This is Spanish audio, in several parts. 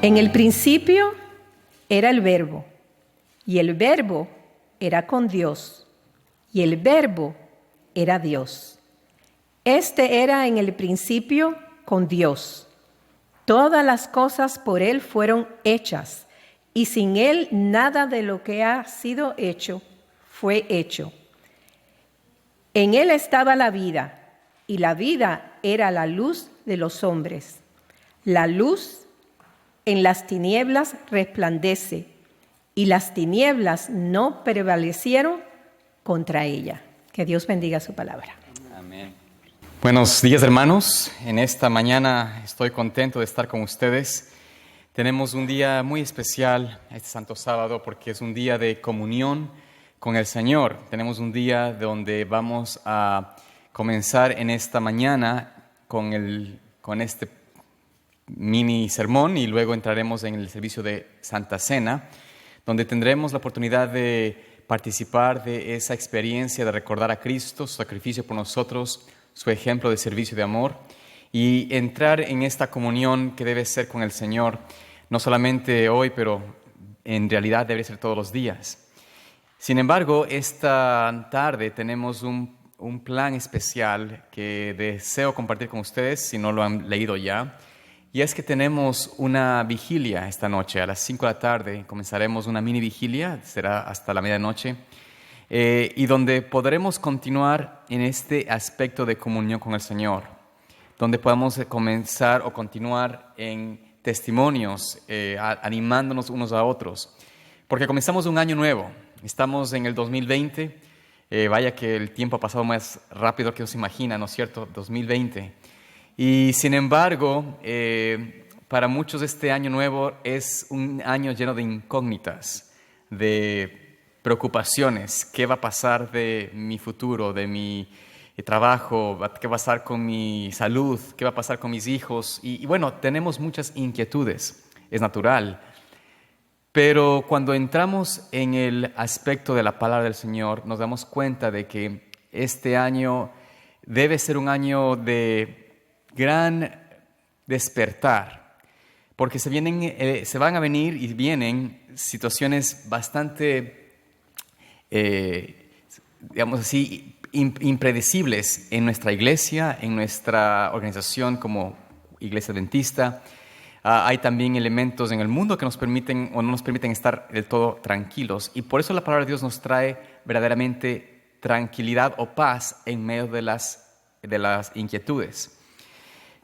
En el principio era el Verbo, y el Verbo era con Dios, y el Verbo era Dios. Este era en el principio con Dios. Todas las cosas por Él fueron hechas, y sin Él nada de lo que ha sido hecho fue hecho. En Él estaba la vida, y la vida era la luz de los hombres. La luz en las tinieblas resplandece, y las tinieblas no prevalecieron contra ella. Que Dios bendiga su palabra. Amén. Buenos días, hermanos. En esta mañana estoy contento de estar con ustedes. Tenemos un día muy especial este Santo Sábado porque es un día de comunión con el Señor. Tenemos un día donde vamos a comenzar en esta mañana con este mini sermón y luego entraremos en el servicio de Santa Cena, donde tendremos la oportunidad de participar de esa experiencia de recordar a Cristo, su sacrificio por nosotros, su ejemplo de servicio de amor, y entrar en esta comunión que debe ser con el Señor, no solamente hoy, pero en realidad debe ser todos los días. Sin embargo, esta tarde tenemos un plan especial que deseo compartir con ustedes, si no lo han leído ya. Y es que tenemos una vigilia esta noche. A las 5 de la tarde comenzaremos una mini vigilia, será hasta la medianoche, y donde podremos continuar en este aspecto de comunión con el Señor, donde podamos comenzar o continuar en testimonios, animándonos unos a otros, porque comenzamos un año nuevo. Estamos en el 2020, vaya que el tiempo ha pasado más rápido que se imagina, ¿no es cierto? 2020. Y sin embargo, para muchos este año nuevo es un año lleno de incógnitas, de preocupaciones. ¿Qué va a pasar de mi futuro, de mi trabajo? ¿Qué va a pasar con mi salud? ¿Qué va a pasar con mis hijos? Y bueno, tenemos muchas inquietudes, es natural. Pero cuando entramos en el aspecto de la palabra del Señor, nos damos cuenta de que este año debe ser un año de gran despertar, porque se van a venir y vienen situaciones bastante, digamos así, impredecibles en nuestra iglesia, en nuestra organización como Iglesia Adventista. Hay también elementos en el mundo que nos permiten o no nos permiten estar del todo tranquilos, y por eso la palabra de Dios nos trae verdaderamente tranquilidad o paz en medio de las inquietudes.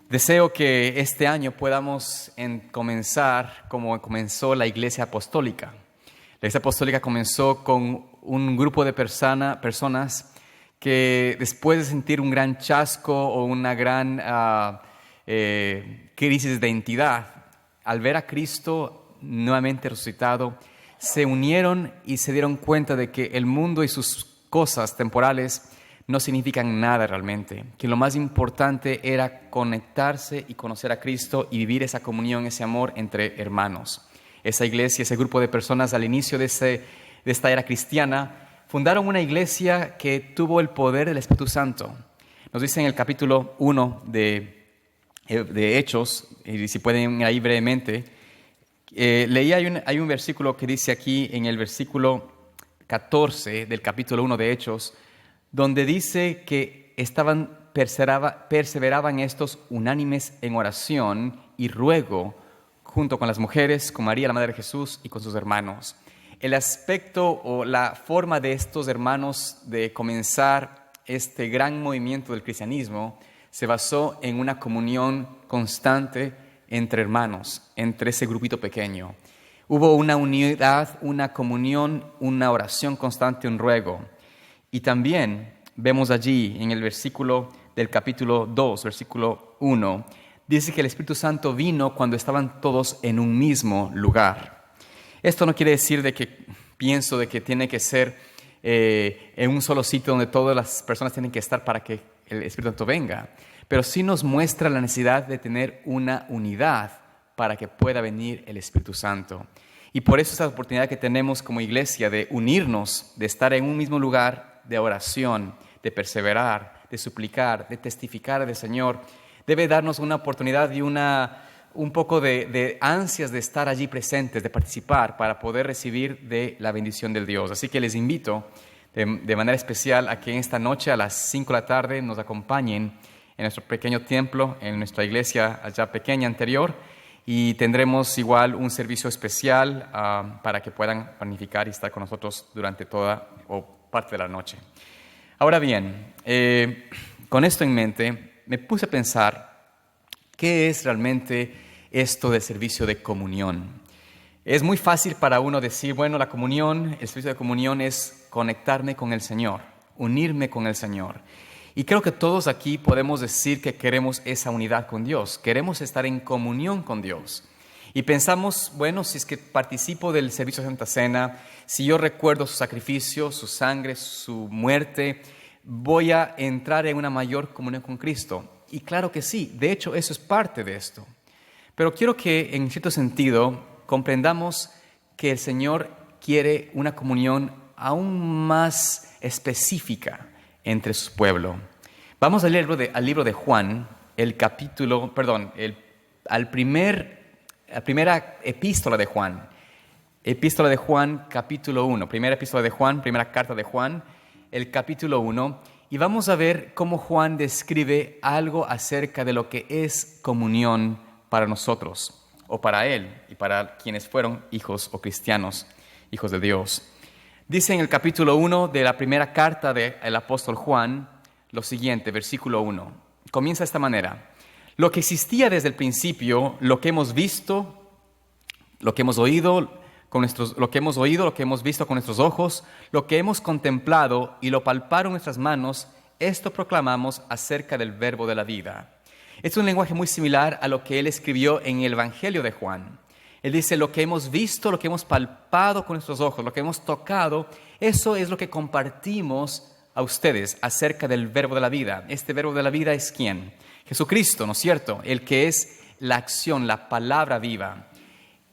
Deseo que este año podamos comenzar como comenzó la Iglesia Apostólica. La Iglesia Apostólica comenzó con un grupo de personas que después de sentir un gran chasco o una gran crisis de identidad, al ver a Cristo nuevamente resucitado, se unieron y se dieron cuenta de que el mundo y sus cosas temporales no significan nada realmente, que lo más importante era conectarse y conocer a Cristo y vivir esa comunión, ese amor entre hermanos. Esa iglesia, ese grupo de personas al inicio de esta era cristiana, fundaron una iglesia que tuvo el poder del Espíritu Santo. Nos dice en el capítulo 1 de Hechos, y si pueden ir ahí brevemente, hay un versículo que dice aquí en el versículo 14 del capítulo 1 de Hechos, donde dice que perseveraban estos unánimes en oración y ruego, junto con las mujeres, con María, la Madre de Jesús, y con sus hermanos. El aspecto o la forma de estos hermanos de comenzar este gran movimiento del cristianismo se basó en una comunión constante entre hermanos, entre ese grupito pequeño. Hubo una unidad, una comunión, una oración constante, un ruego. Y también vemos allí en el versículo del capítulo 2, versículo 1, dice que el Espíritu Santo vino cuando estaban todos en un mismo lugar. Esto no quiere decir de que pienso de que tiene que ser en un solo sitio donde todas las personas tienen que estar para que el Espíritu Santo venga, pero sí nos muestra la necesidad de tener una unidad para que pueda venir el Espíritu Santo. Y por eso esa oportunidad que tenemos como iglesia de unirnos, de estar en un mismo lugar, de oración, de perseverar, de suplicar, de testificar del Señor, debe darnos una oportunidad y una un poco de ansias de estar allí presentes, de participar para poder recibir de la bendición del Dios. Así que les invito de manera especial a que esta noche a las 5 de la tarde nos acompañen en nuestro pequeño templo, en nuestra iglesia allá pequeña anterior, y tendremos igual un servicio especial para que puedan planificar y estar con nosotros durante toda o parte de la noche. Ahora bien, con esto en mente, me puse a pensar qué es realmente esto del servicio de comunión. Es muy fácil para uno decir, bueno, la comunión, el servicio de comunión es conectarme con el Señor, unirme con el Señor. Y creo que todos aquí podemos decir que queremos esa unidad con Dios, queremos estar en comunión con Dios. Y pensamos, bueno, si es que participo del servicio de Santa Cena, si yo recuerdo su sacrificio, su sangre, su muerte, voy a entrar en una mayor comunión con Cristo. Y claro que sí, de hecho eso es parte de esto. Pero quiero que en cierto sentido comprendamos que el Señor quiere una comunión aún más específica entre su pueblo. Vamos al libro de Juan, la primera epístola de Juan. Epístola de Juan, capítulo 1. Primera epístola de Juan, primera carta de Juan, el capítulo 1. Y vamos a ver cómo Juan describe algo acerca de lo que es comunión para nosotros, o para él, y para quienes fueron hijos o cristianos, hijos de Dios. Dice en el capítulo 1 de la primera carta del apóstol Juan lo siguiente, versículo 1. Comienza de esta manera. Lo que existía desde el principio, lo que hemos visto, lo que hemos oído, lo que hemos visto con nuestros ojos, lo que hemos contemplado y lo palparon nuestras manos, esto proclamamos acerca del verbo de la vida. Es un lenguaje muy similar a lo que él escribió en el Evangelio de Juan. Él dice, lo que hemos visto, lo que hemos palpado con nuestros ojos, lo que hemos tocado, eso es lo que compartimos a ustedes acerca del verbo de la vida. Este verbo de la vida es ¿quién? Jesucristo, ¿no es cierto? El que es la acción, la palabra viva.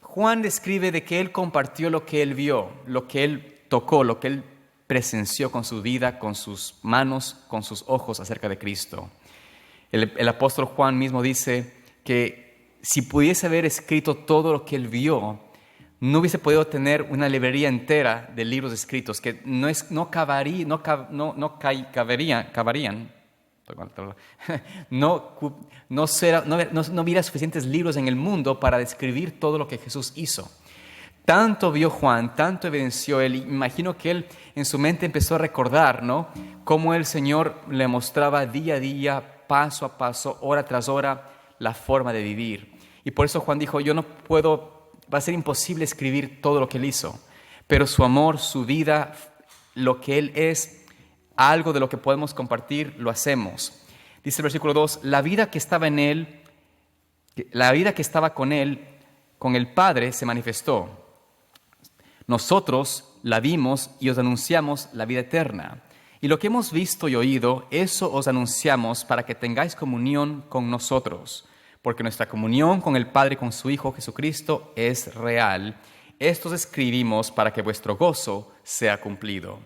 Juan describe de que él compartió lo que él vio, lo que él tocó, lo que él presenció con su vida, con sus manos, con sus ojos acerca de Cristo. El apóstol Juan mismo dice que si pudiese haber escrito todo lo que él vio, no hubiese podido tener una librería entera de libros escritos que no hubiera suficientes libros en el mundo para describir todo lo que Jesús hizo. Tanto vio Juan, tanto evidenció él, y imagino que él en su mente empezó a recordar, ¿no?, cómo el Señor le mostraba día a día, paso a paso, hora tras hora, la forma de vivir. Y por eso Juan dijo, va a ser imposible escribir todo lo que él hizo, pero su amor, su vida, lo que él es, algo de lo que podemos compartir, lo hacemos. Dice el versículo 2, la vida que estaba con él, con el Padre, se manifestó. Nosotros la vimos y os anunciamos la vida eterna. Y lo que hemos visto y oído, eso os anunciamos para que tengáis comunión con nosotros. Porque nuestra comunión con el Padre y con su Hijo Jesucristo es real. Esto os escribimos para que vuestro gozo sea cumplido.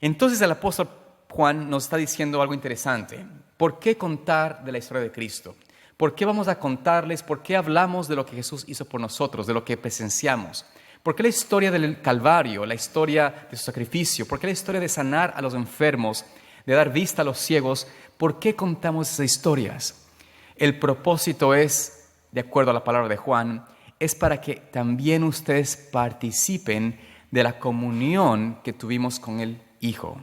Entonces el apóstol Juan nos está diciendo algo interesante. ¿Por qué contar de la historia de Cristo? ¿Por qué vamos a contarles? ¿Por qué hablamos de lo que Jesús hizo por nosotros, de lo que presenciamos? ¿Por qué la historia del Calvario, la historia de su sacrificio? ¿Por qué la historia de sanar a los enfermos, de dar vista a los ciegos? ¿Por qué contamos esas historias? El propósito es, de acuerdo a la palabra de Juan, es para que también ustedes participen de la comunión que tuvimos con el Hijo.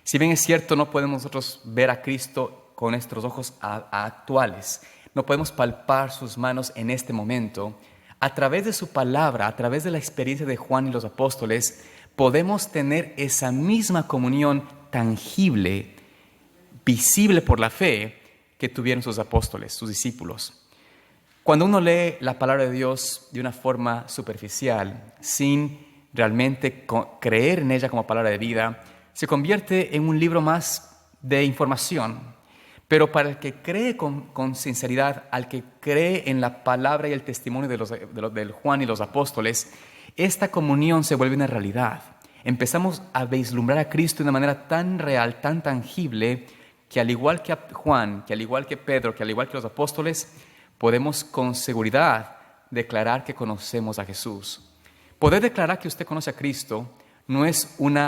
Si bien es cierto, no podemos nosotros ver a Cristo con nuestros ojos actuales, no podemos palpar sus manos en este momento. A través de su palabra, a través de la experiencia de Juan y los apóstoles, podemos tener esa misma comunión tangible, visible por la fe que tuvieron sus apóstoles, sus discípulos. Cuando uno lee la palabra de Dios de una forma superficial, sin realmente creer en ella como palabra de vida, se convierte en un libro más de información. Pero para el que cree con sinceridad, al que cree en la palabra y el testimonio de Juan y los apóstoles, esta comunión se vuelve una realidad. Empezamos a vislumbrar a Cristo de una manera tan real, tan tangible, que al igual que a Juan, que al igual que Pedro, que al igual que los apóstoles, podemos con seguridad declarar que conocemos a Jesús. Poder declarar que usted conoce a Cristo no es un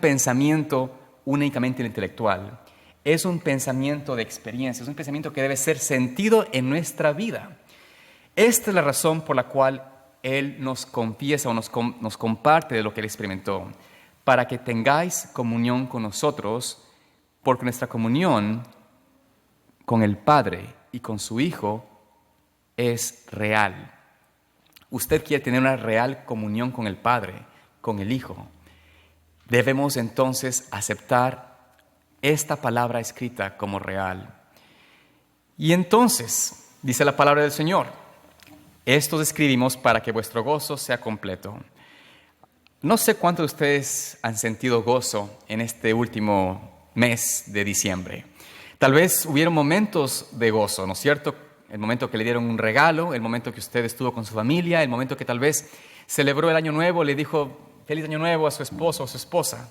pensamiento únicamente intelectual. Es un pensamiento de experiencia, es un pensamiento que debe ser sentido en nuestra vida. Esta es la razón por la cual Él nos confiesa o nos comparte de lo que Él experimentó, para que tengáis comunión con nosotros, porque nuestra comunión con el Padre y con su Hijo es real. Usted quiere tener una real comunión con el Padre, con el Hijo. Debemos entonces aceptar esta palabra escrita como real. Y entonces, dice la palabra del Señor, esto escribimos para que vuestro gozo sea completo. No sé cuántos de ustedes han sentido gozo en este último mes de diciembre. Tal vez hubieron momentos de gozo, ¿no es cierto? El momento que le dieron un regalo, el momento que usted estuvo con su familia, el momento que tal vez celebró el Año Nuevo, le dijo Feliz Año Nuevo a su esposo o a su esposa.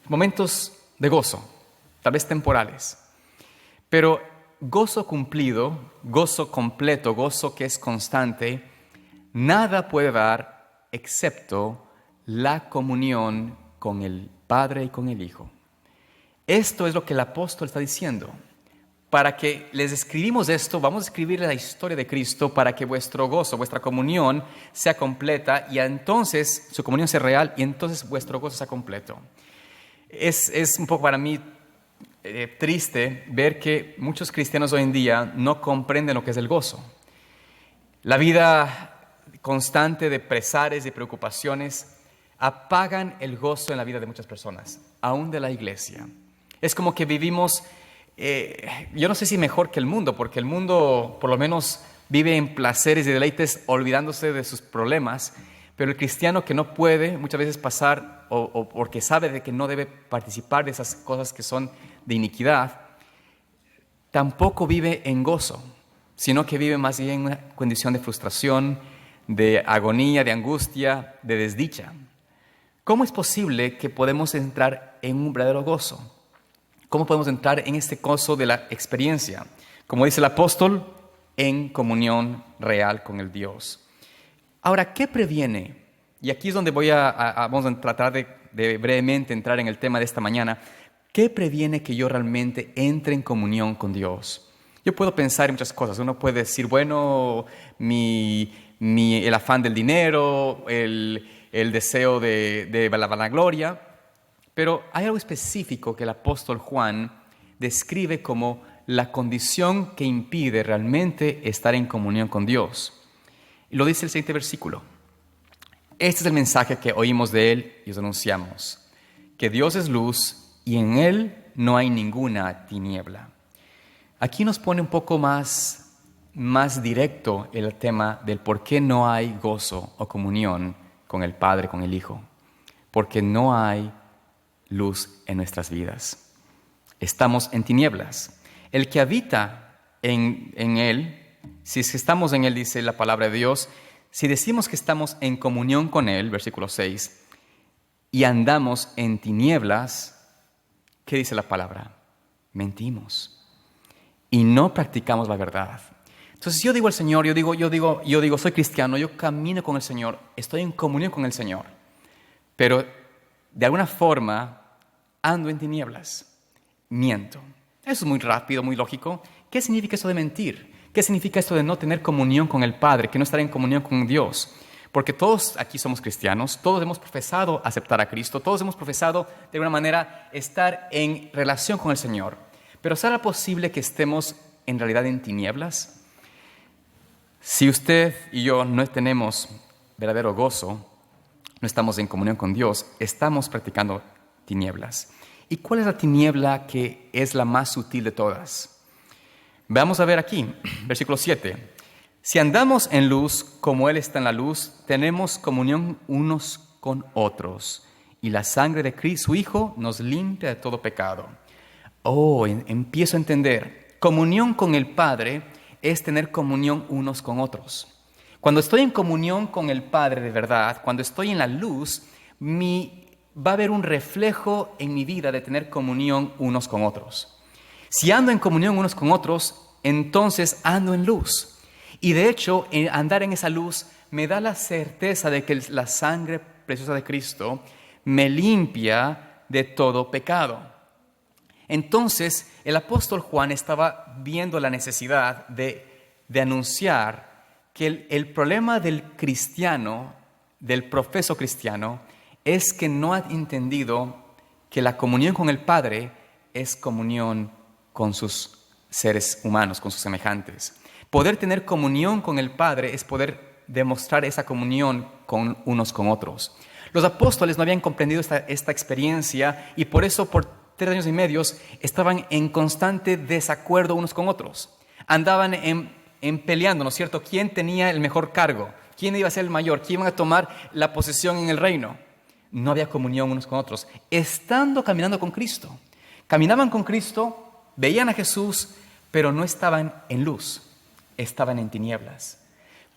Momentos de gozo, tal vez temporales. Pero gozo cumplido, gozo completo, gozo que es constante, nada puede dar excepto la comunión con el Padre y con el Hijo. Esto es lo que el apóstol está diciendo. Para que les escribimos esto, vamos a escribir la historia de Cristo para que vuestro gozo, vuestra comunión sea completa y entonces su comunión sea real y entonces vuestro gozo sea completo. Es un poco para mí triste ver que muchos cristianos hoy en día no comprenden lo que es el gozo. La vida constante de pesares y preocupaciones apagan el gozo en la vida de muchas personas, aún de la iglesia. Es como que vivimos, yo no sé si mejor que el mundo, porque el mundo por lo menos vive en placeres y deleites olvidándose de sus problemas, pero el cristiano que no puede muchas veces pasar o porque sabe de que no debe participar de esas cosas que son de iniquidad, tampoco vive en gozo, sino que vive más bien en una condición de frustración, de agonía, de angustia, de desdicha. ¿Cómo es posible que podemos entrar en un verdadero gozo? ¿Cómo podemos entrar en este gozo de la experiencia? Como dice el apóstol, en comunión real con el Dios. Ahora, ¿qué previene? Y aquí es donde vamos a tratar de brevemente entrar en el tema de esta mañana. ¿Qué previene que yo realmente entre en comunión con Dios? Yo puedo pensar en muchas cosas. Uno puede decir, bueno, el afán del dinero, el deseo de la vanagloria. Pero hay algo específico que el apóstol Juan describe como la condición que impide realmente estar en comunión con Dios. Y lo dice el siguiente versículo. Este es el mensaje que oímos de Él y os anunciamos, que Dios es luz y en Él no hay ninguna tiniebla. Aquí nos pone un poco más directo el tema del por qué no hay gozo o comunión con el Padre, con el Hijo. Porque no hay luz en nuestras vidas. Estamos en tinieblas. El que habita en Él, si es que estamos en Él, dice la palabra de Dios, si decimos que estamos en comunión con Él, versículo 6, y andamos en tinieblas, ¿qué dice la palabra? Mentimos y no practicamos la verdad. Entonces yo digo al Señor, yo digo, soy cristiano, yo camino con el Señor, estoy en comunión con el Señor, pero de alguna forma ando en tinieblas, miento. Eso es muy rápido, muy lógico. ¿Qué significa eso de mentir? ¿Qué significa esto de no tener comunión con el Padre, que no estar en comunión con Dios? Porque todos aquí somos cristianos, todos hemos profesado aceptar a Cristo, todos hemos profesado de alguna manera estar en relación con el Señor. Pero ¿será posible que estemos en realidad en tinieblas? Si usted y yo no tenemos verdadero gozo, no estamos en comunión con Dios, estamos practicando tinieblas. ¿Y cuál es la tiniebla que es la más sutil de todas? Vamos a ver aquí, versículo 7. Si andamos en luz como Él está en la luz, tenemos comunión unos con otros, y la sangre de Cristo, su Hijo, nos limpia de todo pecado. Empiezo a entender. Comunión con el Padre es tener comunión unos con otros. Cuando estoy en comunión con el Padre de verdad, cuando estoy en la luz, va a haber un reflejo en mi vida de tener comunión unos con otros. Si ando en comunión unos con otros, entonces ando en luz. Y de hecho, andar en esa luz me da la certeza de que la sangre preciosa de Cristo me limpia de todo pecado. Entonces, el apóstol Juan estaba viendo la necesidad de anunciar que el problema del cristiano, del profeso cristiano, es que no ha entendido que la comunión con el Padre es comunión con sus seres humanos, con sus semejantes. Poder tener comunión con el Padre es poder demostrar esa comunión con unos con otros. Los apóstoles no habían comprendido esta experiencia y por eso por 3 años y medio estaban en constante desacuerdo unos con otros. Andaban en peleando, ¿no es cierto? ¿Quién tenía el mejor cargo? ¿Quién iba a ser el mayor? ¿Quién iba a tomar la posesión en el reino? No había comunión unos con otros. Estando caminando con Cristo. Caminaban con Cristo, veían a Jesús, pero no estaban en luz, estaban en tinieblas.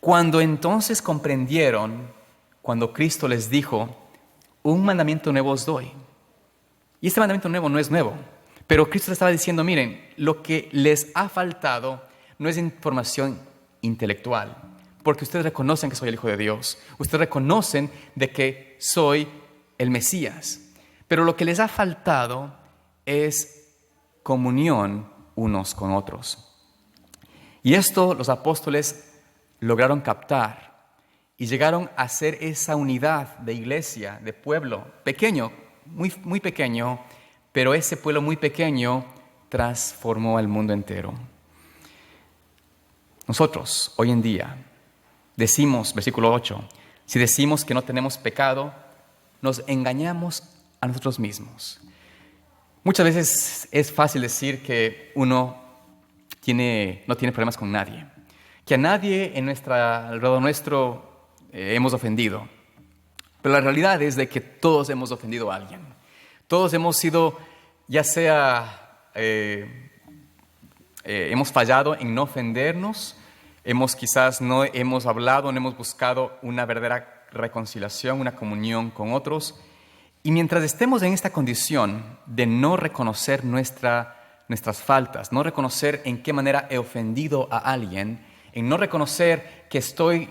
Cuando entonces comprendieron, cuando Cristo les dijo, un mandamiento nuevo os doy. Y este mandamiento nuevo no es nuevo, pero Cristo les estaba diciendo, miren, lo que les ha faltado no es información intelectual, porque ustedes reconocen que soy el Hijo de Dios, ustedes reconocen de que soy el Mesías, pero lo que les ha faltado es comunión unos con otros. Y esto los apóstoles lograron captar y llegaron a ser esa unidad de iglesia, de pueblo pequeño, muy, muy pequeño, pero ese pueblo muy pequeño transformó al mundo entero. Nosotros, hoy en día, decimos, versículo 8, si decimos que no tenemos pecado, nos engañamos a nosotros mismos. Muchas veces es fácil decir que uno no tiene problemas con nadie, que a nadie alrededor nuestro hemos ofendido. Pero la realidad es de que todos hemos ofendido a alguien. Todos hemos sido, ya sea, hemos fallado en no ofendernos, quizás no hemos hablado, no hemos buscado una verdadera reconciliación, una comunión con otros. Y mientras estemos en esta condición de no reconocer nuestras faltas, no reconocer en qué manera he ofendido a alguien, en no reconocer que estoy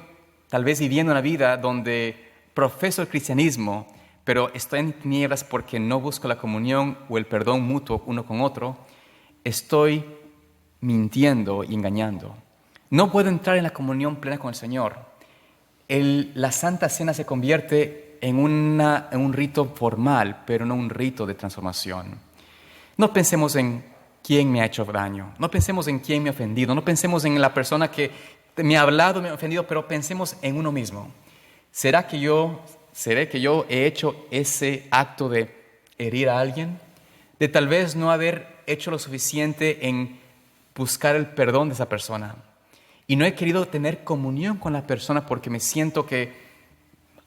tal vez viviendo una vida donde profeso el cristianismo, pero estoy en tinieblas porque no busco la comunión o el perdón mutuo uno con otro, estoy mintiendo y engañando. No puedo entrar en la comunión plena con el Señor. La Santa Cena se convierte en un rito formal, pero no un rito de transformación. No pensemos en quién me ha hecho daño, no pensemos en quién me ha ofendido, no pensemos en la persona que me ha hablado, me ha ofendido, pero pensemos en uno mismo. ¿Seré que yo he hecho ese acto de herir a alguien? De tal vez no haber hecho lo suficiente en buscar el perdón de esa persona. Y no he querido tener comunión con la persona porque me siento que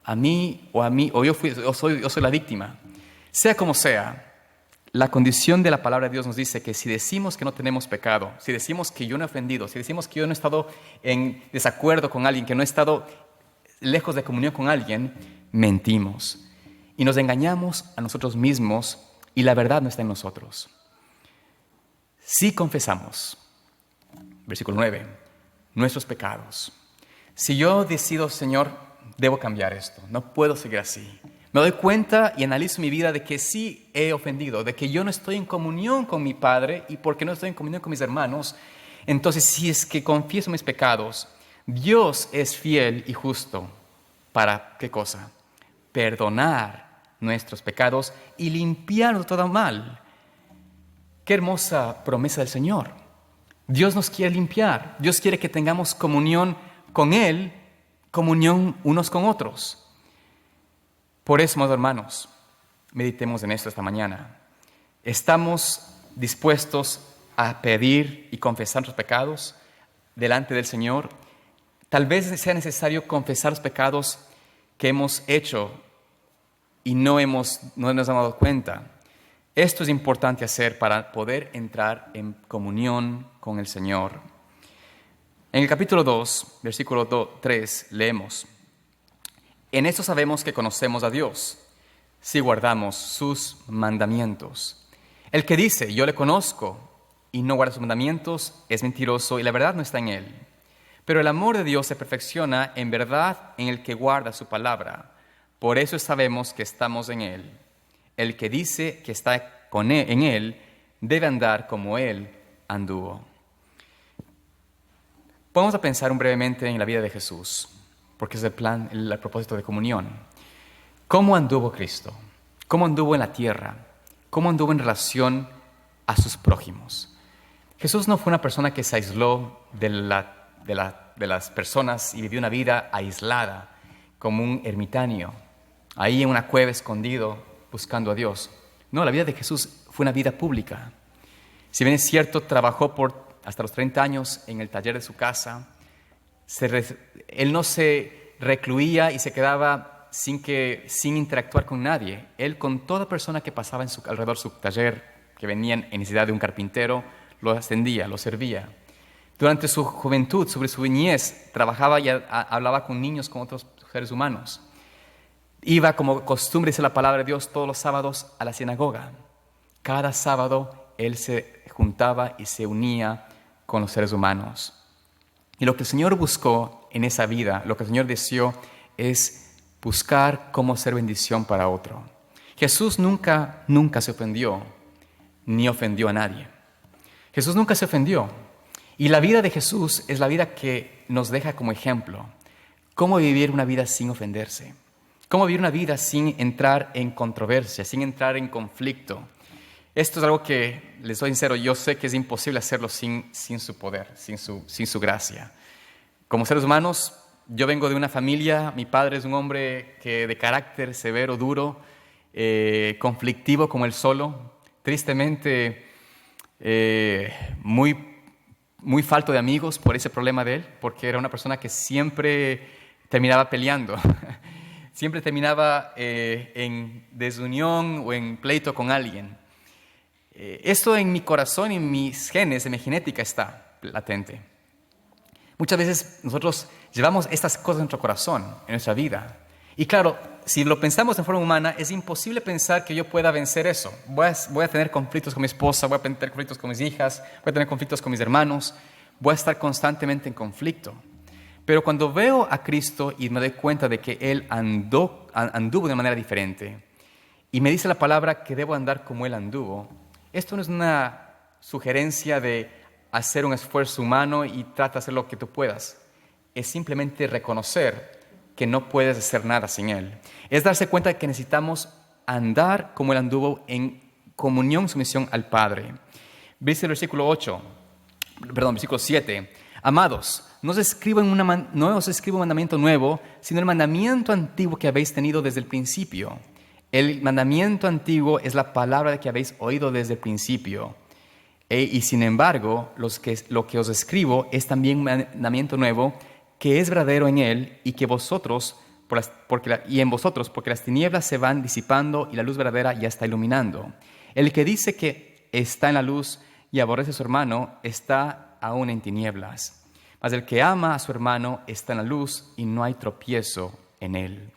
yo soy la víctima. Sea como sea, la condición de la palabra de Dios nos dice que si decimos que no tenemos pecado, si decimos que yo no he ofendido, si decimos que yo no he estado en desacuerdo con alguien, que no he estado lejos de comunión con alguien, mentimos. Y nos engañamos a nosotros mismos y la verdad no está en nosotros. Si confesamos, versículo 9, nuestros pecados. Si yo decido, Señor, debo cambiar esto, no puedo seguir así. Me doy cuenta y analizo mi vida de que sí he ofendido, de que yo no estoy en comunión con mi Padre y porque no estoy en comunión con mis hermanos. Entonces, si es que confieso mis pecados, Dios es fiel y justo para, ¿qué cosa? Perdonar nuestros pecados y limpiarnos de todo mal. Qué hermosa promesa del Señor. Dios nos quiere limpiar. Dios quiere que tengamos comunión con Él, comunión unos con otros. Por eso, amados hermanos, meditemos en esto esta mañana. ¿Estamos dispuestos a pedir y confesar nuestros pecados delante del Señor? Tal vez sea necesario confesar los pecados que hemos hecho y no nos hemos dado cuenta. Esto es importante hacer para poder entrar en comunión con el Señor. En el capítulo 2, versículo 3, leemos: En esto sabemos que conocemos a Dios, si guardamos sus mandamientos. El que dice, yo le conozco, y no guarda sus mandamientos, es mentiroso y la verdad no está en él. Pero el amor de Dios se perfecciona en verdad en el que guarda su palabra. Por eso sabemos que estamos en él. El que dice que está en él debe andar como él anduvo. Vamos a pensar brevemente en la vida de Jesús, porque es el propósito de comunión. ¿Cómo anduvo Cristo? ¿Cómo anduvo en la tierra? ¿Cómo anduvo en relación a sus prójimos? Jesús no fue una persona que se aisló de las personas y vivió una vida aislada, como un ermitaño, ahí en una cueva escondido, buscando a Dios. No, la vida de Jesús fue una vida pública. Si bien es cierto, trabajó hasta los 30 años en el taller de su casa, él no se recluía y se quedaba sin interactuar con nadie. Él, con toda persona que pasaba alrededor de su taller, que venían en necesidad de un carpintero, lo ascendía, lo servía. Durante su juventud, sobre su niñez, trabajaba y hablaba con niños, con otros seres humanos. Iba, como costumbre, dice la palabra de Dios, todos los sábados a la sinagoga. Cada sábado él se juntaba y se unía con los seres humanos. Y lo que el Señor buscó en esa vida, lo que el Señor deseó, es buscar cómo ser bendición para otro. Jesús nunca se ofendió, ni ofendió a nadie. Jesús nunca se ofendió. Y la vida de Jesús es la vida que nos deja como ejemplo. Cómo vivir una vida sin ofenderse. Cómo vivir una vida sin entrar en controversia, sin entrar en conflicto. Esto es algo que, les soy sincero, yo sé que es imposible hacerlo sin su poder, sin su gracia. Como seres humanos, yo vengo de una familia, mi padre es un hombre de carácter severo, duro, conflictivo como él solo, tristemente muy falto de amigos por ese problema de él, porque era una persona que siempre terminaba peleando, siempre terminaba en desunión o en pleito con alguien. Esto en mi corazón y en mis genes, en mi genética está latente. Muchas veces nosotros llevamos estas cosas en nuestro corazón, en nuestra vida. Y claro, si lo pensamos de forma humana, es imposible pensar que yo pueda vencer eso. Voy a tener conflictos con mi esposa, voy a tener conflictos con mis hijas, voy a tener conflictos con mis hermanos, voy a estar constantemente en conflicto. Pero cuando veo a Cristo y me doy cuenta de que Él anduvo de manera diferente, y me dice la palabra que debo andar como Él anduvo, esto no es una sugerencia de hacer un esfuerzo humano y trata de hacer lo que tú puedas. Es simplemente reconocer que no puedes hacer nada sin Él. Es darse cuenta de que necesitamos andar como Él anduvo en comunión, sumisión al Padre. Dice el versículo 7. Amados, no os escribo un mandamiento nuevo, sino el mandamiento antiguo que habéis tenido desde el principio. El mandamiento antiguo es la palabra que habéis oído desde el principio. Y sin embargo, lo que os escribo es también un mandamiento nuevo, que es verdadero en él y que en vosotros, porque las tinieblas se van disipando y la luz verdadera ya está iluminando. El que dice que está en la luz y aborrece a su hermano está aún en tinieblas. Mas el que ama a su hermano está en la luz y no hay tropiezo en él.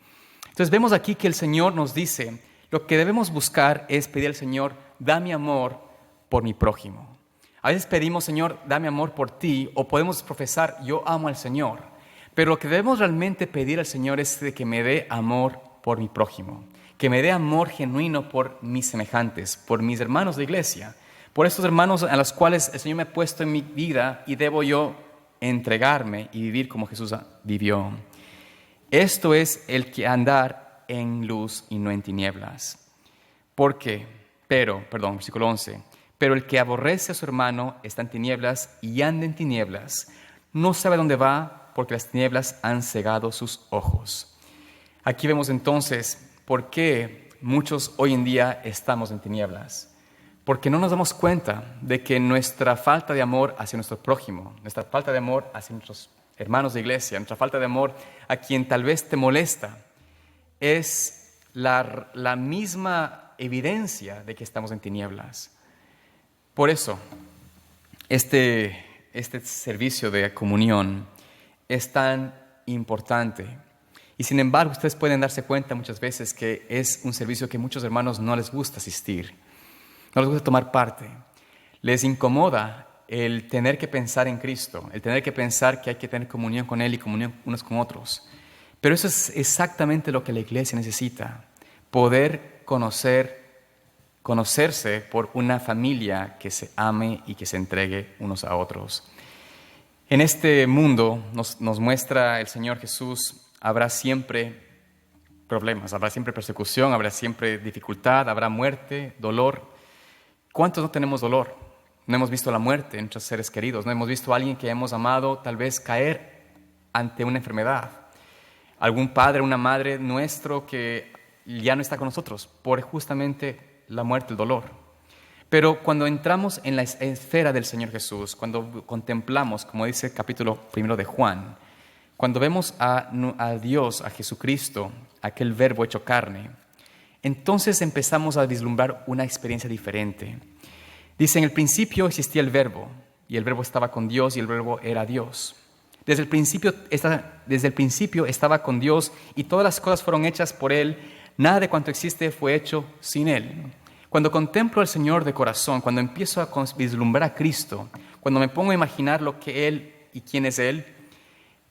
Entonces vemos aquí que el Señor nos dice, lo que debemos buscar es pedir al Señor, dame amor por mi prójimo. A veces pedimos, Señor, dame amor por ti, o podemos profesar, yo amo al Señor. Pero lo que debemos realmente pedir al Señor es de que me dé amor por mi prójimo, que me dé amor genuino por mis semejantes, por mis hermanos de iglesia, por estos hermanos a los cuales el Señor me ha puesto en mi vida y debo yo entregarme y vivir como Jesús vivió. Esto es el que andar en luz y no en tinieblas. Versículo 11. Pero el que aborrece a su hermano está en tinieblas y anda en tinieblas. No sabe dónde va porque las tinieblas han cegado sus ojos. Aquí vemos entonces por qué muchos hoy en día estamos en tinieblas. Porque no nos damos cuenta de que nuestra falta de amor hacia nuestro prójimo, nuestra falta de amor hacia nuestros hermanos de iglesia, nuestra falta de amor a quien tal vez te molesta, es la misma evidencia de que estamos en tinieblas. Por eso, este servicio de comunión es tan importante. Y sin embargo, ustedes pueden darse cuenta muchas veces que es un servicio que muchos hermanos no les gusta asistir, no les gusta tomar parte. les incomoda el tener que pensar en Cristo, el tener que pensar que hay que tener comunión con Él y comunión unos con otros. Pero eso es exactamente lo que la iglesia necesita, poder conocerse por una familia que se ame y que se entregue unos a otros. En este mundo nos muestra el Señor Jesús, habrá siempre problemas, habrá siempre persecución, habrá siempre dificultad, habrá muerte, dolor. ¿Cuántos no tenemos dolor? No hemos visto la muerte en nuestros seres queridos, no hemos visto a alguien que hemos amado tal vez caer ante una enfermedad. Algún padre, una madre nuestro que ya no está con nosotros por justamente la muerte, el dolor. Pero cuando entramos en la esfera del Señor Jesús, cuando contemplamos, como dice el capítulo 1 de Juan, cuando vemos a Dios, a Jesucristo, aquel verbo hecho carne, entonces empezamos a vislumbrar una experiencia diferente. Dice, en el principio existía el verbo, y el verbo estaba con Dios, y el verbo era Dios. Desde el principio estaba con Dios, y todas las cosas fueron hechas por Él. Nada de cuanto existe fue hecho sin Él. Cuando contemplo al Señor de corazón, cuando empiezo a vislumbrar a Cristo, cuando me pongo a imaginar lo que Él y quién es Él,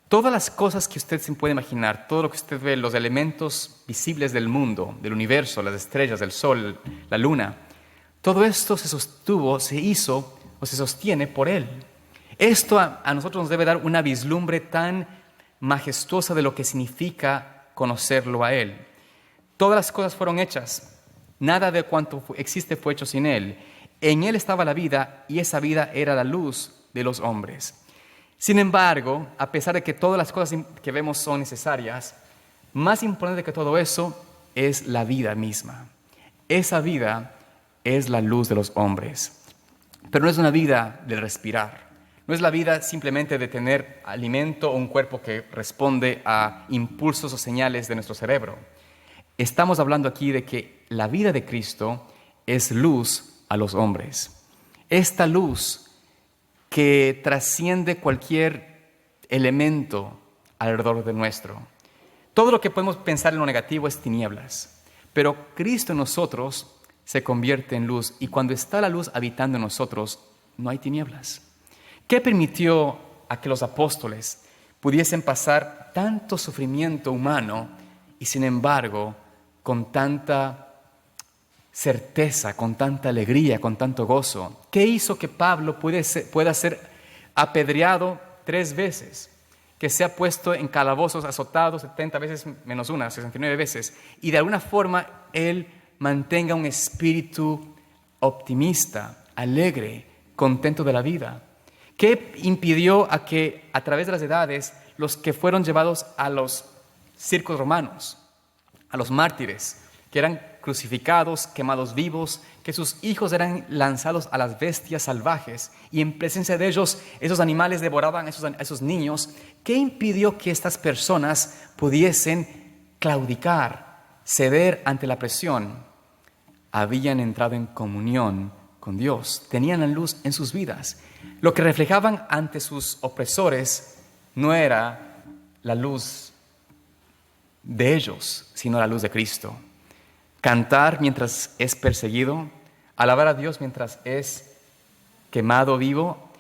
todas las cosas que usted se puede imaginar, todo lo que usted ve, los elementos visibles del mundo, del universo, las estrellas, el sol, la luna, todo esto se sostuvo, se hizo o se sostiene por Él. Esto a nosotros nos debe dar una vislumbre tan majestuosa de lo que significa conocerlo a Él. Todas las cosas fueron hechas. Nada de cuanto existe fue hecho sin Él. En Él estaba la vida y esa vida era la luz de los hombres. Sin embargo, a pesar de que todas las cosas que vemos son necesarias, más importante que todo eso es la vida misma. Esa vida es la luz de los hombres. Pero no es una vida de respirar. No es la vida simplemente de tener alimento o un cuerpo que responde a impulsos o señales de nuestro cerebro. Estamos hablando aquí de que la vida de Cristo es luz a los hombres. Esta luz que trasciende cualquier elemento alrededor de nuestro. Todo lo que podemos pensar en lo negativo es tinieblas, pero Cristo en nosotros se convierte en luz, y cuando está la luz habitando en nosotros, no hay tinieblas. ¿Qué permitió a que los apóstoles pudiesen pasar tanto sufrimiento humano y sin embargo con tanta certeza, con tanta alegría, con tanto gozo? ¿Qué hizo que Pablo pueda ser apedreado 3 veces? Que sea puesto en calabozos, azotado 70 veces menos una, 69 veces, y de alguna forma él mantenga un espíritu optimista, alegre, contento de la vida. ¿Qué impidió a que a través de las edades los que fueron llevados a los circos romanos, a los mártires, que eran crucificados, quemados vivos, que sus hijos eran lanzados a las bestias salvajes y en presencia de ellos esos animales devoraban a esos niños? ¿Qué impidió que estas personas pudiesen claudicar, ceder ante la presión? Habían entrado en comunión con Dios, tenían la luz en sus vidas. Lo que reflejaban ante sus opresores no era la luz de ellos, sino la luz de Cristo. Cantar mientras es perseguido, alabar a Dios mientras es quemado vivo,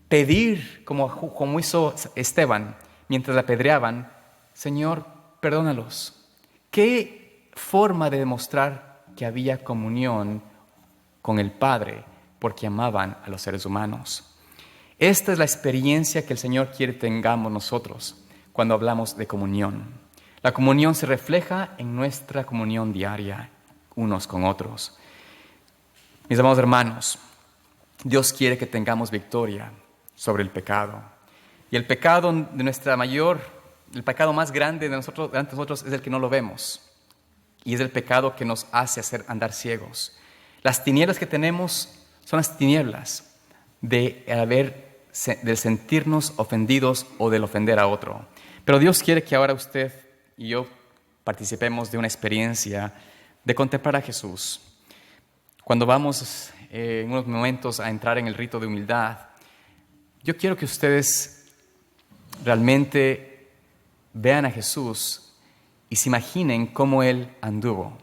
pedir como hizo Esteban mientras le apedreaban: Señor, perdónalos. ¿Qué forma de demostrar que había comunión con el Padre porque amaban a los seres humanos? Esta es la experiencia que el Señor quiere que tengamos nosotros cuando hablamos de comunión. La comunión se refleja en nuestra comunión diaria unos con otros. Mis amados hermanos, Dios quiere que tengamos victoria sobre el pecado. Y el pecado el pecado más grande de nosotros es el que no lo vemos. Y es el pecado que nos hace andar ciegos. Las tinieblas que tenemos son las tinieblas del sentirnos ofendidos o del ofender a otro. Pero Dios quiere que ahora usted y yo participemos de una experiencia de contemplar a Jesús. Cuando vamos en unos momentos a entrar en el rito de humildad, yo quiero que ustedes realmente vean a Jesús y se imaginen cómo Él anduvo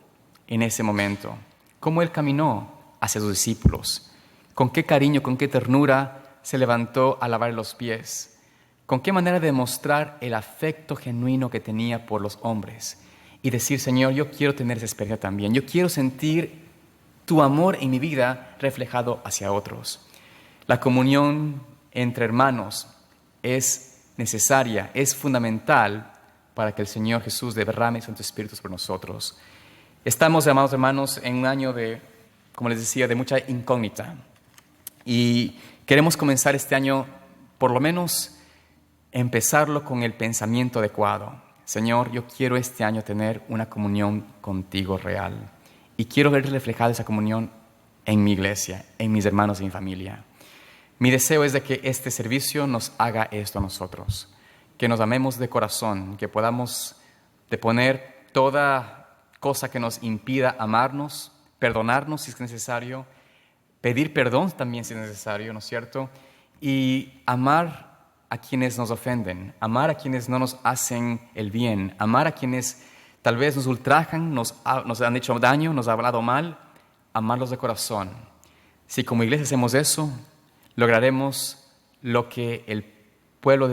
en ese momento, cómo Él caminó hacia sus discípulos, con qué cariño, con qué ternura se levantó a lavar los pies, con qué manera de demostrar el afecto genuino que tenía por los hombres y decir, Señor, yo quiero tener esa experiencia también, yo quiero sentir tu amor en mi vida reflejado hacia otros. La comunión entre hermanos es necesaria, es fundamental para que el Señor Jesús derrame su Santo Espíritu sobre nosotros. Estamos, amados hermanos, en un año de, como les decía, de mucha incógnita. Y queremos comenzar este año, por lo menos, empezarlo con el pensamiento adecuado. Señor, yo quiero este año tener una comunión contigo real. Y quiero ver reflejada esa comunión en mi iglesia, en mis hermanos y mi familia. Mi deseo es de que este servicio nos haga esto a nosotros, que nos amemos de corazón, que podamos deponer toda cosa que nos impida amarnos, perdonarnos si es necesario, pedir perdón también si es necesario, ¿no es cierto? Y amar a quienes nos ofenden, amar a quienes no nos hacen el bien, amar a quienes tal vez nos ultrajan, nos han hecho daño, nos han hablado mal, amarlos de corazón. Si como iglesia hacemos eso, lograremos lo que el pueblo,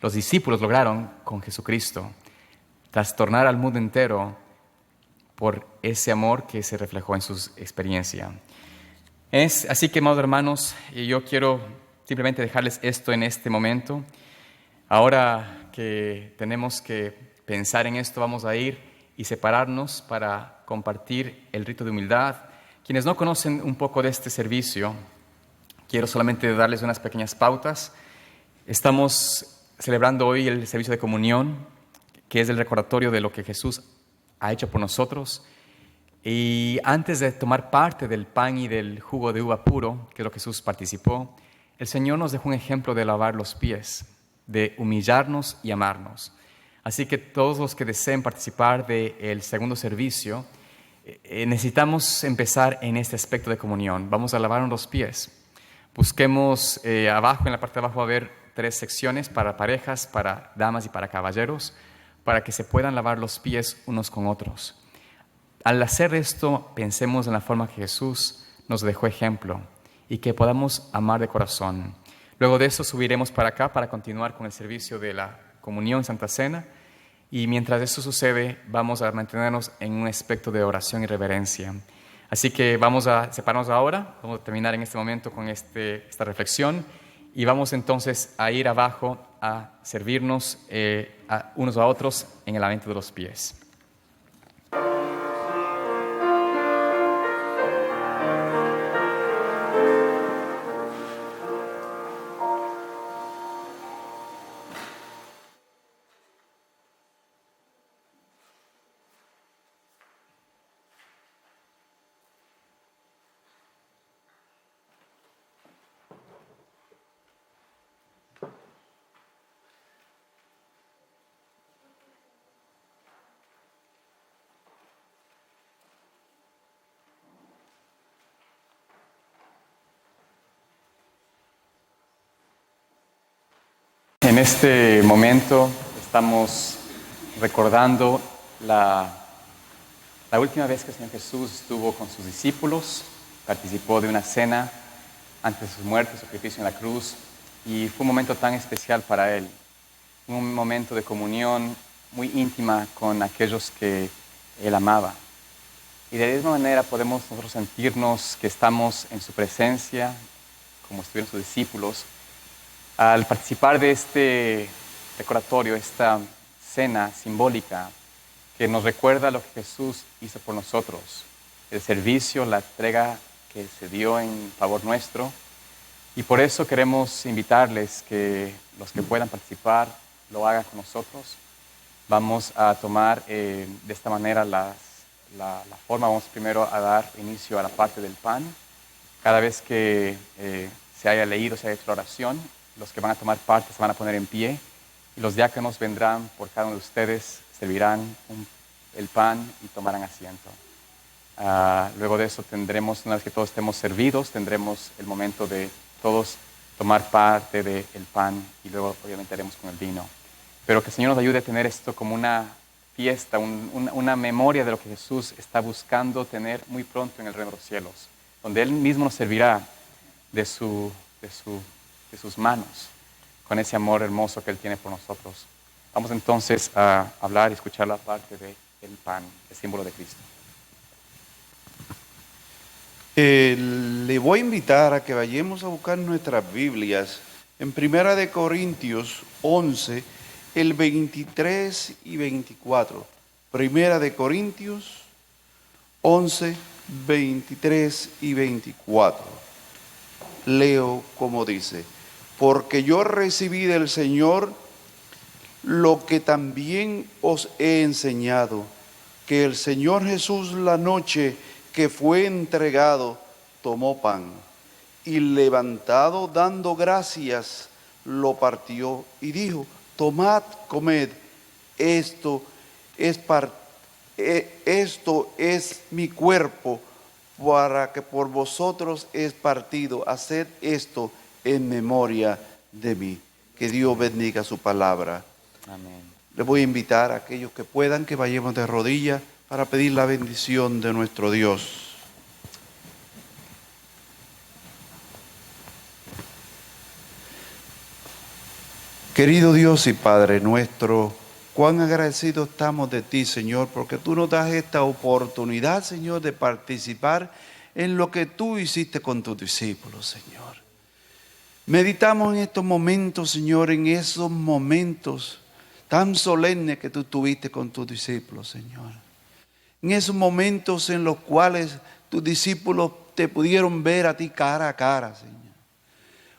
los discípulos lograron con Jesucristo, trastornar al mundo entero por ese amor que se reflejó en su experiencia. Así que, amados hermanos, yo quiero simplemente dejarles esto en este momento. Ahora que tenemos que pensar en esto, vamos a ir y separarnos para compartir el rito de humildad. Quienes no conocen un poco de este servicio, quiero solamente darles unas pequeñas pautas. Estamos celebrando hoy el servicio de comunión, que es el recordatorio de lo que Jesús ha hecho por nosotros. Y antes de tomar parte del pan y del jugo de uva puro, que es lo que Jesús participó, el Señor nos dejó un ejemplo de lavar los pies, de humillarnos y amarnos. Así que todos los que deseen participar del segundo servicio, necesitamos empezar en este aspecto de comunión. Vamos a lavarnos los pies. Busquemos abajo, en la parte de abajo va a haber 3 secciones para parejas, para damas y para caballeros, para que se puedan lavar los pies unos con otros. Al hacer esto, pensemos en la forma que Jesús nos dejó ejemplo y que podamos amar de corazón. Luego de eso subiremos para acá para continuar con el servicio de la comunión Santa Cena. Y mientras eso sucede, vamos a mantenernos en un aspecto de oración y reverencia. Así que vamos a separarnos ahora, vamos a terminar en este momento con esta reflexión y vamos entonces a ir abajo a servirnos unos a otros en el lavamiento de los pies. En este momento estamos recordando la última vez que el Señor Jesús estuvo con sus discípulos, participó de una cena antes de su muerte, su sacrificio en la cruz, y fue un momento tan especial para Él, un momento de comunión muy íntima con aquellos que Él amaba. Y de la misma manera podemos nosotros sentirnos que estamos en su presencia, como estuvieron sus discípulos, al participar de este recordatorio, esta cena simbólica que nos recuerda lo que Jesús hizo por nosotros, el servicio, la entrega que se dio en favor nuestro. Y por eso queremos invitarles que los que puedan participar lo hagan con nosotros. Vamos a tomar de esta manera la forma. Vamos primero a dar inicio a la parte del pan. Cada vez que se haya leído, se haya hecho la oración, los que van a tomar parte se van a poner en pie y los diáconos vendrán por cada uno de ustedes, servirán el pan y tomarán asiento. Luego de eso tendremos, una vez que todos estemos servidos, tendremos el momento de todos tomar parte del pan y luego obviamente haremos con el vino. Pero que el Señor nos ayude a tener esto como una fiesta, una memoria de lo que Jesús está buscando tener muy pronto en el reino de los cielos, donde Él mismo nos servirá de sus manos, con ese amor hermoso que Él tiene por nosotros. Vamos entonces a hablar y escuchar la parte del pan, el símbolo de Cristo. Le voy a invitar a que vayamos a buscar nuestras Biblias en 1 Corintios 11, el 23 y 24. 1 Corintios 11, 23 y 24. Leo como dice: porque yo recibí del Señor lo que también os he enseñado, que el Señor Jesús, la noche que fue entregado, tomó pan y, levantado, dando gracias, lo partió y dijo: tomad, comed, esto es mi cuerpo, para que por vosotros es partido. Haced esto en memoria de mí. Que Dios bendiga su palabra. Amén. Les voy a invitar a aquellos que puedan que vayamos de rodillas para pedir la bendición de nuestro Dios. Querido Dios y Padre nuestro, cuán agradecidos estamos de ti, Señor, porque tú nos das esta oportunidad, Señor, de participar en lo que tú hiciste con tus discípulos, Señor. Meditamos en estos momentos, Señor, en esos momentos tan solemnes que tú tuviste con tus discípulos, Señor. En esos momentos en los cuales tus discípulos te pudieron ver a ti cara a cara, Señor.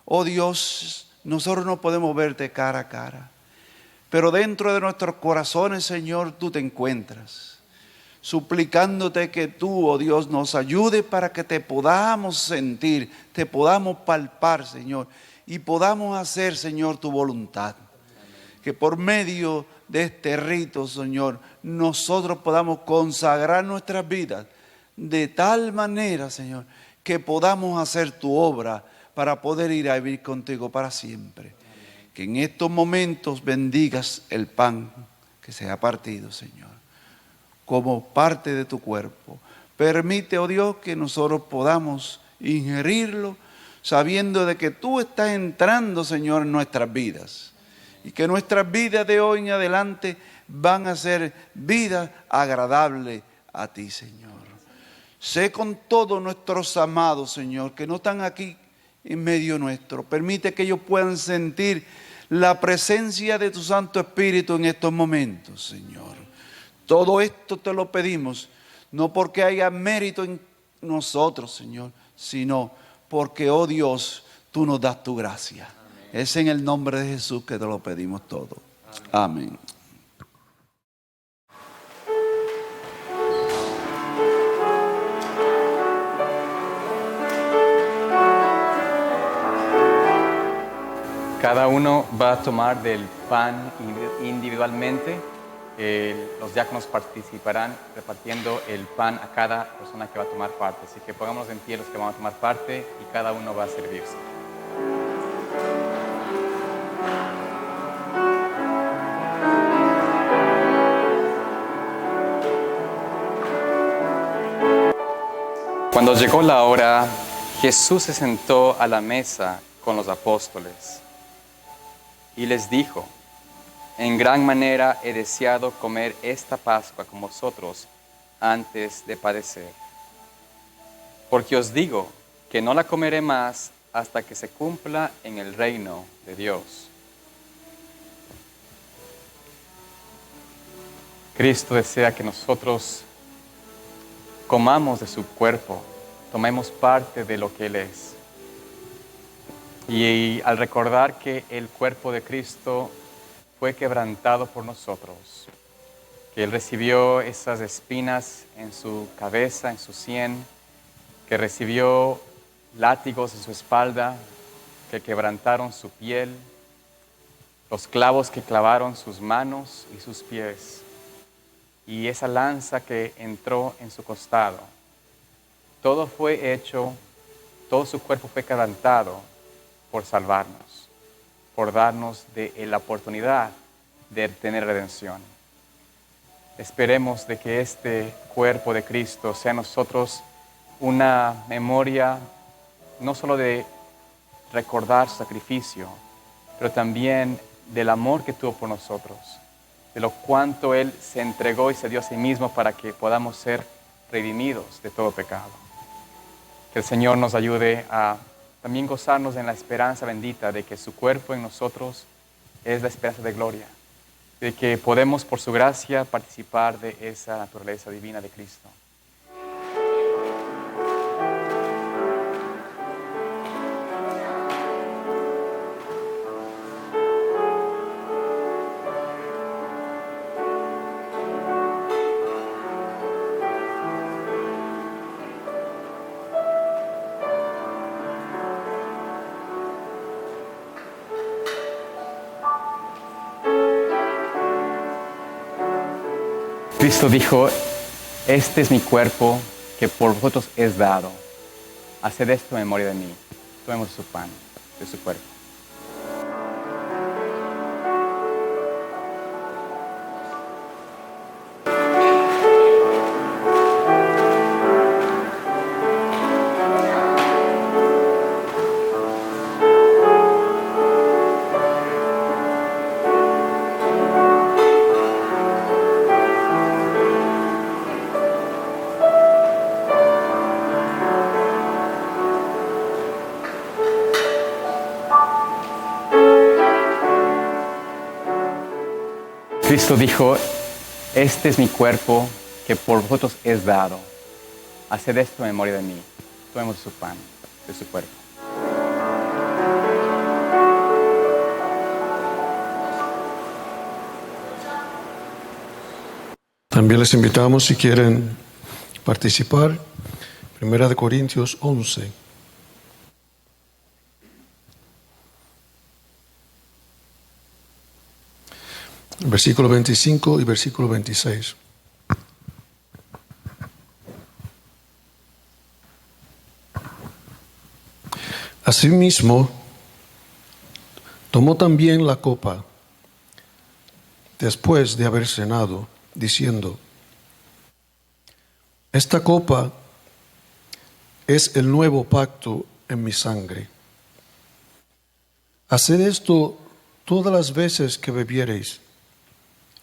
Oh Dios, nosotros no podemos verte cara a cara, pero dentro de nuestros corazones, Señor, tú te encuentras, suplicándote que tú, oh Dios, nos ayude para que te podamos sentir, te podamos palpar, Señor, y podamos hacer, Señor, tu voluntad. Que por medio de este rito, Señor, nosotros podamos consagrar nuestras vidas de tal manera, Señor, que podamos hacer tu obra para poder ir a vivir contigo para siempre. Que en estos momentos bendigas el pan que se ha partido, Señor, como parte de tu cuerpo. Permite, oh Dios, que nosotros podamos ingerirlo, sabiendo de que tú estás entrando, Señor, en nuestras vidas. Y que nuestras vidas de hoy en adelante van a ser vidas agradables a ti, Señor. Sé con todos nuestros amados, Señor, que no están aquí en medio nuestro. Permite que ellos puedan sentir la presencia de tu Santo Espíritu en estos momentos, Señor. Todo esto te lo pedimos, no porque haya mérito en nosotros, Señor, sino porque, oh Dios, tú nos das tu gracia. Amén. Es en el nombre de Jesús que te lo pedimos todo. Amén. Cada uno va a tomar del pan individualmente. Los diáconos participarán repartiendo el pan a cada persona que va a tomar parte. Así que pongámonos en pie los que van a tomar parte y cada uno va a servirse. Cuando llegó la hora, Jesús se sentó a la mesa con los apóstoles y les dijo: en gran manera he deseado comer esta Pascua con vosotros antes de padecer. Porque os digo que no la comeré más hasta que se cumpla en el reino de Dios. Cristo desea que nosotros comamos de su cuerpo, tomemos parte de lo que Él es. Y al recordar que el cuerpo de Cristo fue quebrantado por nosotros, que Él recibió esas espinas en su cabeza, en su sien, que recibió látigos en su espalda, que quebrantaron su piel, los clavos que clavaron sus manos y sus pies, y esa lanza que entró en su costado. Todo fue hecho, todo su cuerpo fue quebrantado por salvarnos, por darnos la oportunidad de tener redención. Esperemos de que este cuerpo de Cristo sea nosotros una memoria no solo de recordar su sacrificio, pero también del amor que tuvo por nosotros, de lo cuánto Él se entregó y se dio a sí mismo para que podamos ser redimidos de todo pecado. Que el Señor nos ayude a también gozarnos en la esperanza bendita de que su cuerpo en nosotros es la esperanza de gloria, de que podemos por su gracia participar de esa naturaleza divina de Cristo. Cristo dijo, este es mi cuerpo que por vosotros es dado. Haced esto en memoria de mí. Tomemos su pan, de su cuerpo. Cristo dijo, este es mi cuerpo que por vosotros es dado. Haced esto en memoria de mí. Tomemos su pan, de su cuerpo. También les invitamos, si quieren participar, 1 Corintios 11. Versículo 25 y versículo 26. Asimismo, tomó también la copa después de haber cenado, diciendo, esta copa es el nuevo pacto en mi sangre. Haced esto todas las veces que bebiereis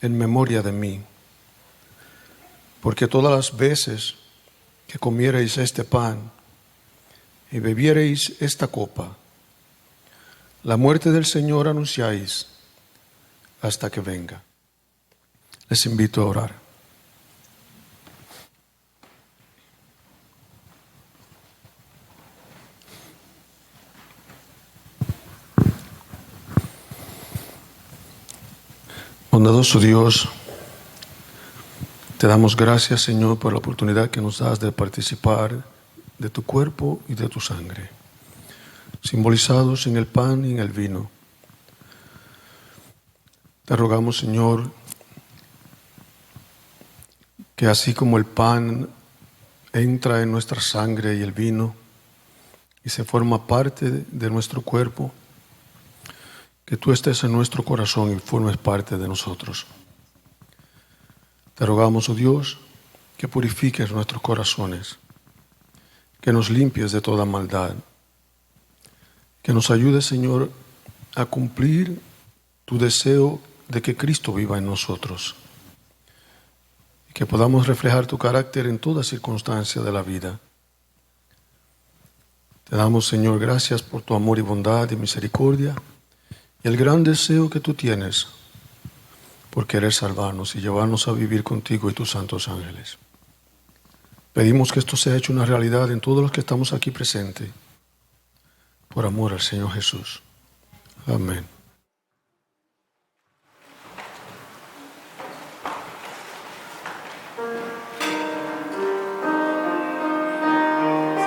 en memoria de mí, porque todas las veces que comiereis este pan y bebiereis esta copa, la muerte del Señor anunciáis hasta que venga. Les invito a orar. Bondadoso Dios, te damos gracias, Señor, por la oportunidad que nos das de participar de tu cuerpo y de tu sangre, simbolizados en el pan y en el vino. Te rogamos, Señor, que así como el pan entra en nuestra sangre y el vino y se forma parte de nuestro cuerpo, que tú estés en nuestro corazón y formes parte de nosotros. Te rogamos, oh Dios, que purifiques nuestros corazones, que nos limpies de toda maldad, que nos ayudes, Señor, a cumplir tu deseo de que Cristo viva en nosotros, y que podamos reflejar tu carácter en toda circunstancia de la vida. Te damos, Señor, gracias por tu amor y bondad y misericordia, y el gran deseo que tú tienes por querer salvarnos y llevarnos a vivir contigo y tus santos ángeles. Pedimos que esto sea hecho una realidad en todos los que estamos aquí presentes, por amor al Señor Jesús. Amén.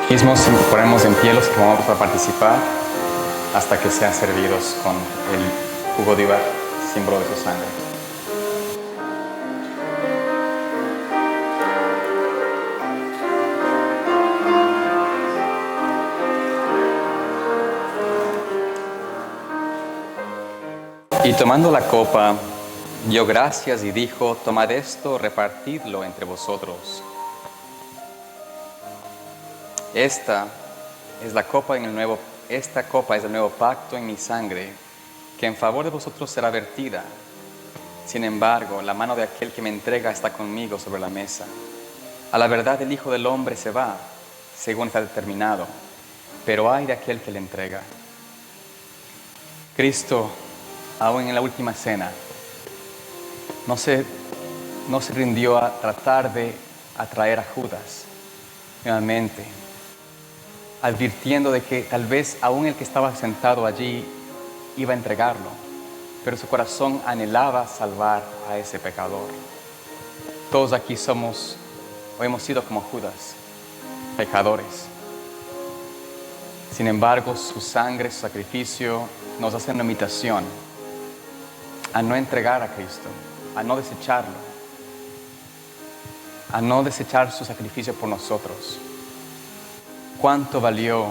Mismos ponemos en pie los que vamos a participar hasta que sean servidos con el jugo de uva, símbolo de su sangre. Y tomando la copa, dio gracias y dijo, tomad esto, repartidlo entre vosotros. Esta copa es el nuevo pacto en mi sangre, que en favor de vosotros será vertida. Sin embargo, la mano de aquel que me entrega está conmigo sobre la mesa. A la verdad, el Hijo del Hombre se va, según está determinado, pero ay de aquel que le entrega. Cristo, aún en la última cena, no se rindió a tratar de atraer a Judas nuevamente, advirtiendo de que tal vez aún el que estaba sentado allí iba a entregarlo, pero su corazón anhelaba salvar a ese pecador. Todos aquí hemos sido como Judas, pecadores. Sin embargo, su sangre, su sacrificio nos hace una invitación a no entregar a Cristo, a no desecharlo, a no desechar su sacrificio por nosotros. ¿Cuánto valió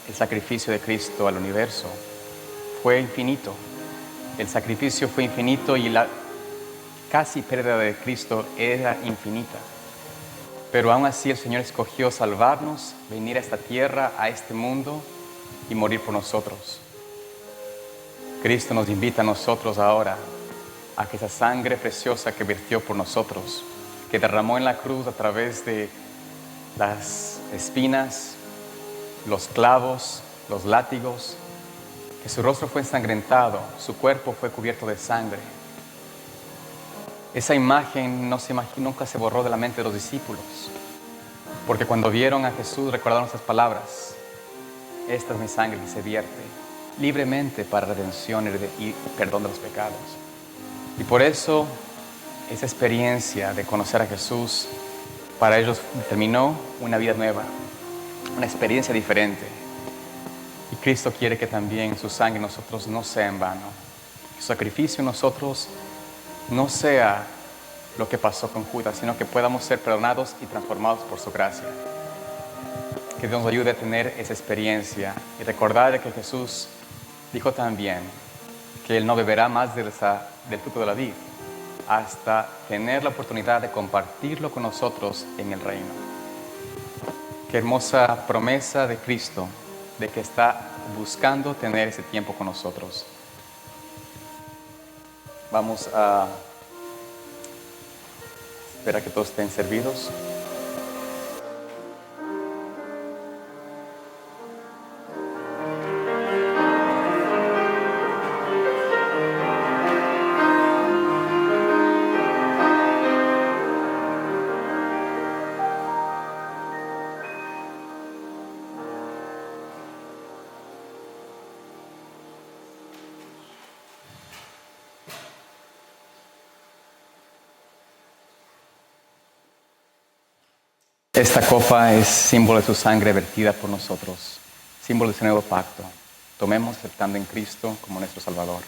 el sacrificio de Cristo al universo? Fue infinito. El sacrificio fue infinito y la casi pérdida de Cristo era infinita. Pero aún así el Señor escogió salvarnos, venir a esta tierra, a este mundo y morir por nosotros. Cristo nos invita a nosotros ahora a que esa sangre preciosa que vertió por nosotros, que derramó en la cruz a través de las espinas, los clavos, los látigos, que su rostro fue ensangrentado, su cuerpo fue cubierto de sangre. Esa imagen nunca se borró de la mente de los discípulos, porque cuando vieron a Jesús recordaron estas palabras: esta es mi sangre que se vierte libremente para redención y perdón de los pecados. Y por eso esa experiencia de conocer a Jesús para ellos determinó una vida nueva, una experiencia diferente. Y Cristo quiere que también su sangre en nosotros no sea en vano, que su sacrificio en nosotros no sea lo que pasó con Judas, sino que podamos ser perdonados y transformados por su gracia. Que Dios nos ayude a tener esa experiencia y recordar que Jesús dijo también que Él no beberá más del fruto de la vid hasta tener la oportunidad de compartirlo con nosotros en el reino. Qué hermosa promesa de Cristo, de que está buscando tener ese tiempo con nosotros. Vamos a esperar que todos estén servidos. Esta copa es símbolo de su sangre vertida por nosotros, símbolo de ese nuevo pacto. Tomemos aceptando en Cristo como nuestro Salvador.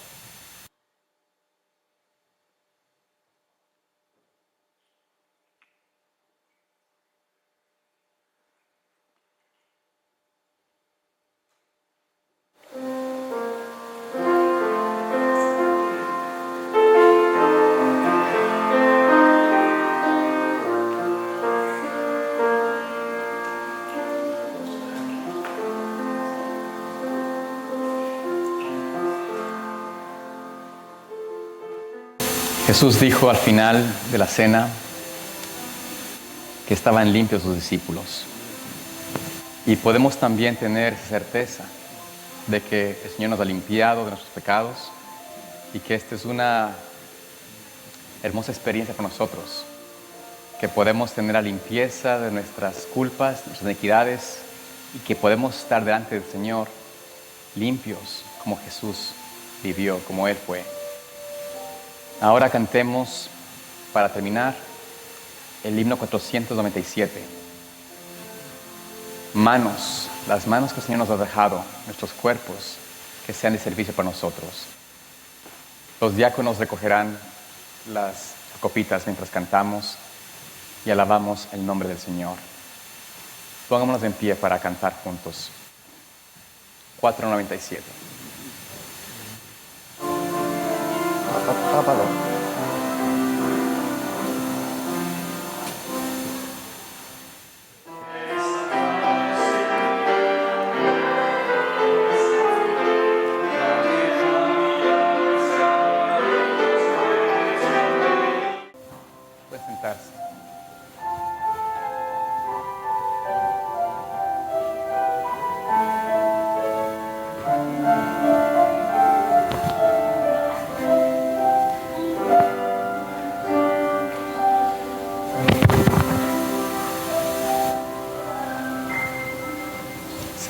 Jesús dijo al final de la cena que estaban limpios sus discípulos. Y podemos también tener certeza de que el Señor nos ha limpiado de nuestros pecados y que esta es una hermosa experiencia para nosotros, que podemos tener la limpieza de nuestras culpas, nuestras iniquidades, y que podemos estar delante del Señor limpios como Jesús vivió, como Él fue. Ahora cantemos, para terminar, el himno 497. Las manos que el Señor nos ha dejado, nuestros cuerpos, que sean de servicio para nosotros. Los diáconos recogerán las copitas mientras cantamos y alabamos el nombre del Señor. Pongámonos en pie para cantar juntos. 497.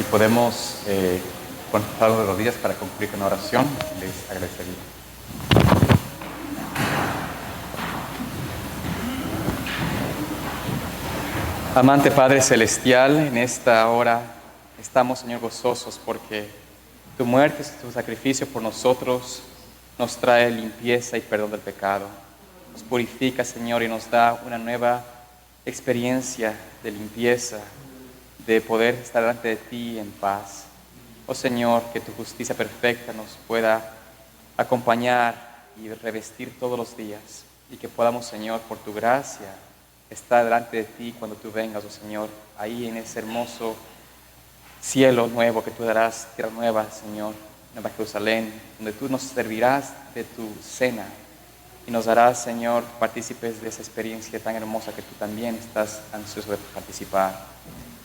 Si podemos ponernos de rodillas para concluir con una oración, les agradecería. Amante Padre Celestial, en esta hora estamos, Señor, gozosos porque tu muerte, tu sacrificio por nosotros nos trae limpieza y perdón del pecado. Nos purifica, Señor, y nos da una nueva experiencia de limpieza, de poder estar delante de ti en paz. Oh Señor, que tu justicia perfecta nos pueda acompañar y revestir todos los días, y que podamos, Señor, por tu gracia, estar delante de ti cuando tú vengas, oh Señor, ahí en ese hermoso cielo nuevo que tú darás, tierra nueva, Señor, Nueva Jerusalén, donde tú nos servirás de tu cena y nos darás, Señor, partícipes de esa experiencia tan hermosa que tú también estás ansioso de participar.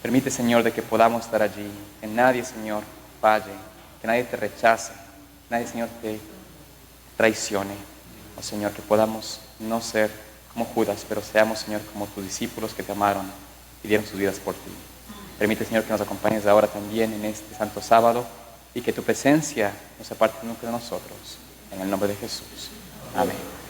Permite, Señor, de que podamos estar allí, que nadie, Señor, falle, que nadie te rechace, que nadie, Señor, te traicione. Oh Señor, que podamos no ser como Judas, pero seamos, Señor, como tus discípulos que te amaron y dieron sus vidas por ti. Permite, Señor, que nos acompañes ahora también en este santo sábado y que tu presencia no se aparte nunca de nosotros. En el nombre de Jesús. Amén.